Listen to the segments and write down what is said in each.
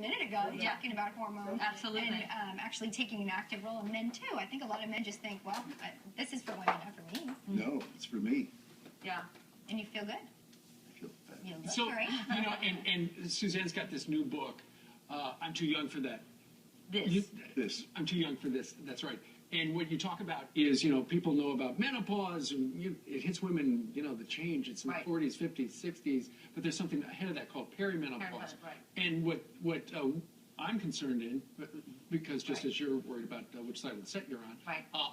minute ago talking about hormones. Absolutely. And actually taking an active role. And men, too. I think a lot of men just think, well, this is for women, not for me. No, it's for me. Yeah. And you feel good. I feel fabulous. You look So, great. you know, and Suzanne's got this new book, I'm Too Young for That. This. I'm Too Young for This, that's right. And what you talk about is, you know, people know about menopause, and it hits women, you know, the change. It's in the 40s, 50s, 60s, but there's something ahead of that called perimenopause. Right. And what I'm concerned in, because just as you're worried about which side of the set you're on,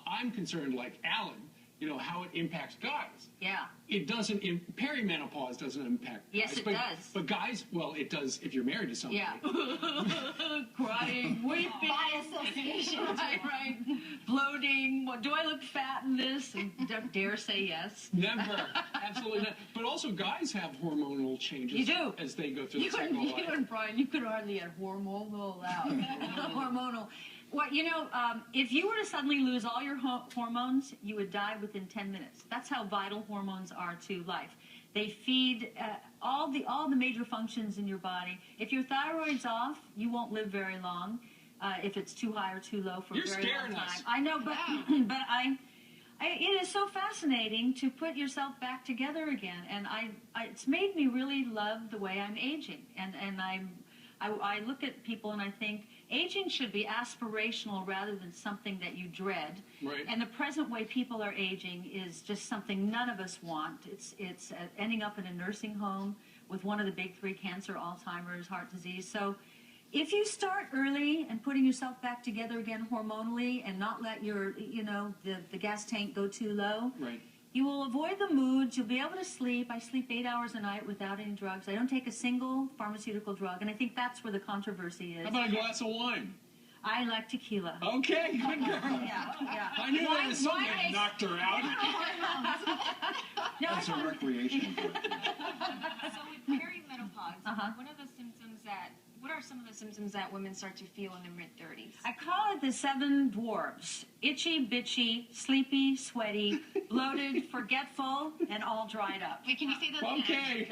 I'm concerned, like Alan, you know, how it impacts guys. Yeah. It doesn't, perimenopause doesn't impact guys. Yes, it does. But guys, well, it does if you're married to somebody. Yeah. Crying, weeping. By association. Right. Bloating. What, do I look fat in this? And don't dare say yes. Never. Absolutely not. But also guys have hormonal changes. You do. As they go through the cycle of life. You and Brian, you could hardly add hormonal out. Hormonal. Well, you know, if you were to suddenly lose all your hormones, you would die within 10 minutes. That's how vital hormones are to life. They feed all the major functions in your body. If your thyroid's off, you won't live very long. If it's too high or too low for a very long time. Us. I know, but it is so fascinating to put yourself back together again, and it's made me really love the way I'm aging, and I look at people and I think aging should be aspirational rather than something that you dread. Right. And the present way people are aging is just something none of us want. It's ending up in a nursing home with one of the big three: cancer, Alzheimer's, heart disease. So if you start early and putting yourself back together again hormonally and not let your, you know, the gas tank go too low, right, you will avoid the moods. You'll be able to sleep. I sleep 8 hours a night without any drugs. I don't take a single pharmaceutical drug, and I think that's where the controversy is. How about a glass of wine? I like tequila. Okay, good girl. Yeah. I knew there was something that knocked her out. No, That's a recreational drug. So with perimenopause, what are some of the symptoms that women start to feel in their mid-30s? I call it the 7 dwarfs: itchy, bitchy, sleepy, sweaty, bloated, forgetful, and all dried up. Wait, can you say those Okay.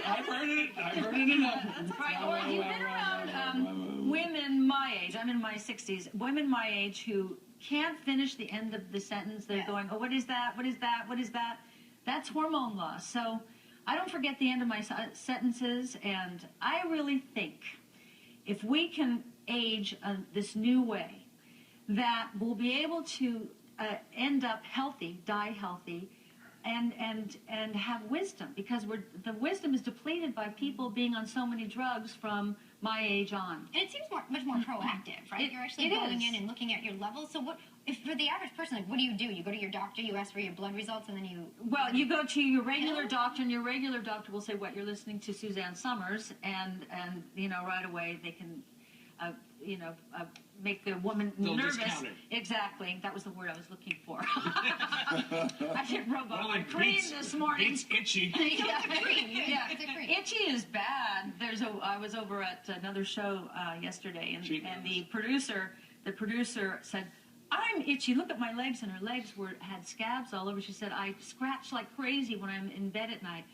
I've heard it. I've heard it enough. Right, or if you've been around women my age, I'm in my 60s, women my age who can't finish the end of the sentence. They're going, oh, what is that? What is that? What is that? That's hormone loss. So I don't forget the end of my sentences, and I really think if we can age this new way, that we'll be able to end up healthy, die healthy, and have wisdom, because the wisdom is depleted by people being on so many drugs from my age on. And it seems much more proactive, right? You're actually going in and looking at your levels. So if for the average person, like, what do? You go to your doctor, you ask for your blood results, and then you... Well, you go to your regular doctor, and your regular doctor will say, what, you're listening to Suzanne Summers, and you know, right away they can, make the woman nervous. Discount it. Exactly. That was the word I was looking for. I didn't rub on my cream this morning. It's itchy. Yeah. It's a cream. Itchy is bad. I was over at another show yesterday, and the producer said, I'm itchy. Look at my legs, and her legs had scabs all over. She said, I scratch like crazy when I'm in bed at night.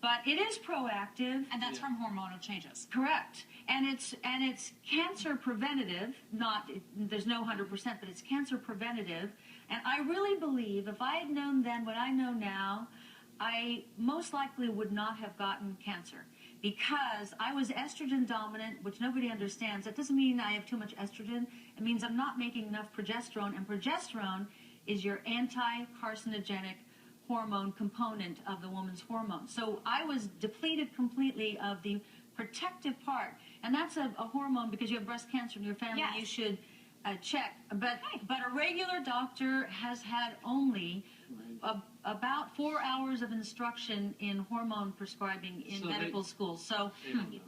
But it is proactive. And that's from hormonal changes. Correct. And it's cancer preventative. There's no 100%, but it's cancer preventative. And I really believe if I had known then what I know now, I most likely would not have gotten cancer, because I was estrogen dominant, which nobody understands. That doesn't mean I have too much estrogen. It means I'm not making enough progesterone, and progesterone is your anti-carcinogenic hormone component of the woman's hormone. So I was depleted completely of the protective part, and that's a hormone. Because you have breast cancer in your family, you should check. But a regular doctor has had only about 4 hours of instruction in hormone prescribing in medical school. So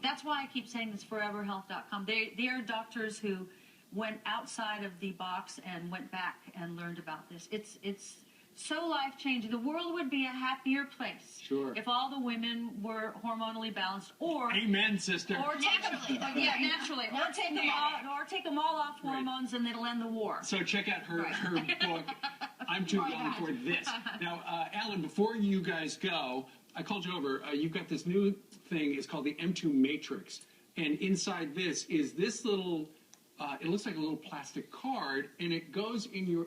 that's why I keep saying this foreverhealth.com. They are doctors who went outside of the box and went back and learned about this. It's so life-changing. The world would be a happier place if all the women were hormonally balanced. Or amen, sister. Or naturally, naturally. Or take them all off hormones, and it'll end the war. So check out her book, I'm Too Young for This. Now, Alan, before you guys go, I called you over. You've got this new thing. It's called the M2 Matrix. and inside this is this little. It looks like a little plastic card, and it goes in your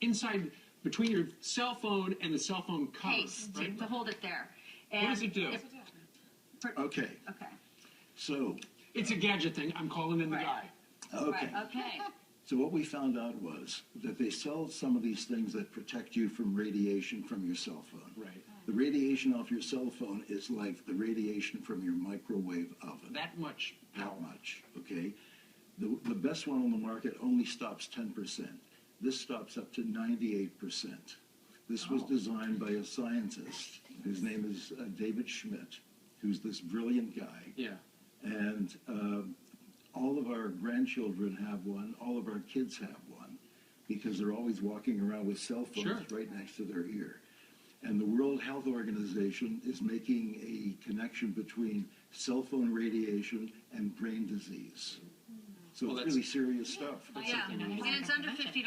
inside between your cell phone and the cell phone cover. Case right? to hold it there. What does it do? Okay. Okay. So, It's a gadget thing. I'm calling in the Right. guy. okay. Right. Okay. So what we found out was that they sell some of these things that protect you from radiation from your cell phone. Right. The radiation off your cell phone is like the radiation from your microwave oven. That much power. That much, okay? The best one on the market only stops 10%. This stops up to 98%. This was designed by a scientist whose name is David Schmidt, who's this brilliant guy. Yeah. And all of our grandchildren have one, all of our kids have one, because they're always walking around with cell phones Sure. right next to their ear. And the World Health Organization is making a connection between cell phone radiation and brain disease. So Well, it's that's- really serious stuff. Yeah, and it's under $50.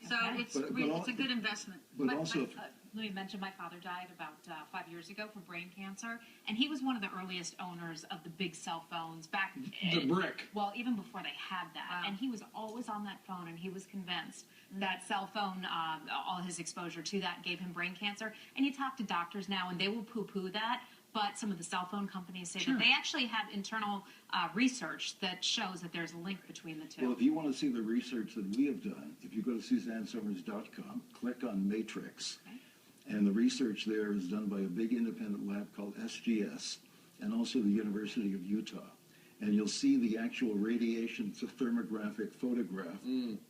So it's But a good investment. But also, Let me mention my father died about 5 years ago from brain cancer, and he was one of the earliest owners of the big cell phones back. The brick. Well, even before they had that, Wow. and he was always on that phone, and he was convinced that cell phone, all his exposure to that gave him brain cancer. And you talk to doctors now, and they will poo-poo that. But some of the cell phone companies say that they actually have internal research that shows that there's a link between the two. well, if you want to see the research that we have done, if you go to SuzanneSummers.com, click on Matrix, and the research there is done by a big independent lab called SGS, and also the University of Utah. And you'll see the actual radiation thermographic photograph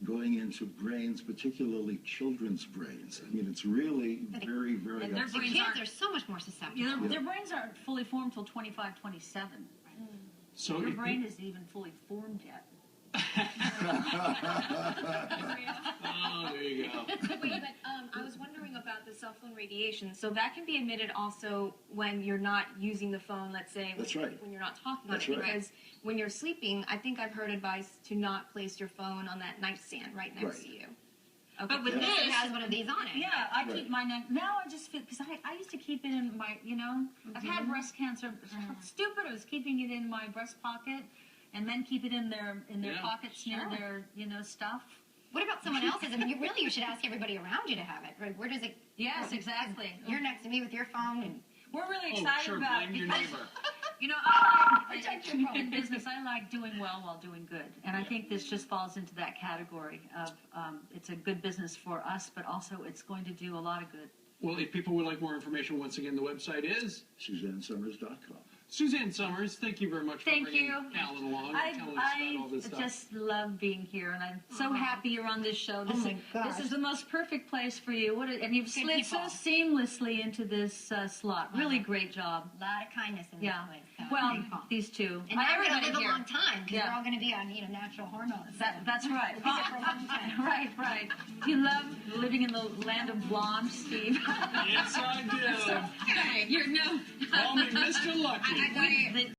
going into brains, particularly children's brains. I mean, it's really very, very And their The brains kids aren't- are so much more susceptible. Yeah, their brains aren't fully formed till 25, 27. So Your if brain isn't even fully formed yet. Oh, there you go. Wait, but I was wondering about the cell phone radiation. So that can be emitted also when you're not using the phone, let's say That's right. when you're not talking That's on it. right. Because when you're sleeping, I think I've heard advice to not place your phone on that nightstand right next Right. to you. But with It this, has one of these on it. yeah, I Right. keep mine. Now I just feel because I used to keep it in my, I've had breast cancer. How stupid I was keeping it in my breast pocket, and men keep it in their Yeah. pockets near Sure. their stuff. What about someone else's? I mean, you should ask everybody around you to have it. Right? Where does it? Yes, exactly. You're next to me with your phone, and We're really Oh, excited sure. about Blame your because, neighbor. Protect your phone. in business, I like doing well while doing good, and I think this just falls into that category of it's a good business for us, but also it's going to do a lot of good. Well, if people would like more information, once again, the website is SuzanneSummers.com. Suzanne Summers. Thank you very much for Thank bringing you. Alan along and telling us about all this I stuff. just love being here, and I'm so happy you're on this show. This, my is, gosh. this is the most perfect place for you. And you've slid so people. seamlessly into this slot. Really great job. a lot of kindness in Yeah. this place. So Well, thank you. these two. And now we're gonna Everybody live a here. long time because Yeah. we're all going to be on natural hormones. That's right. We'll be here for a long time. Right. You love living in the land of blonde, Steve. Yes, I do. You're no. Call me Mr. Lucky. The-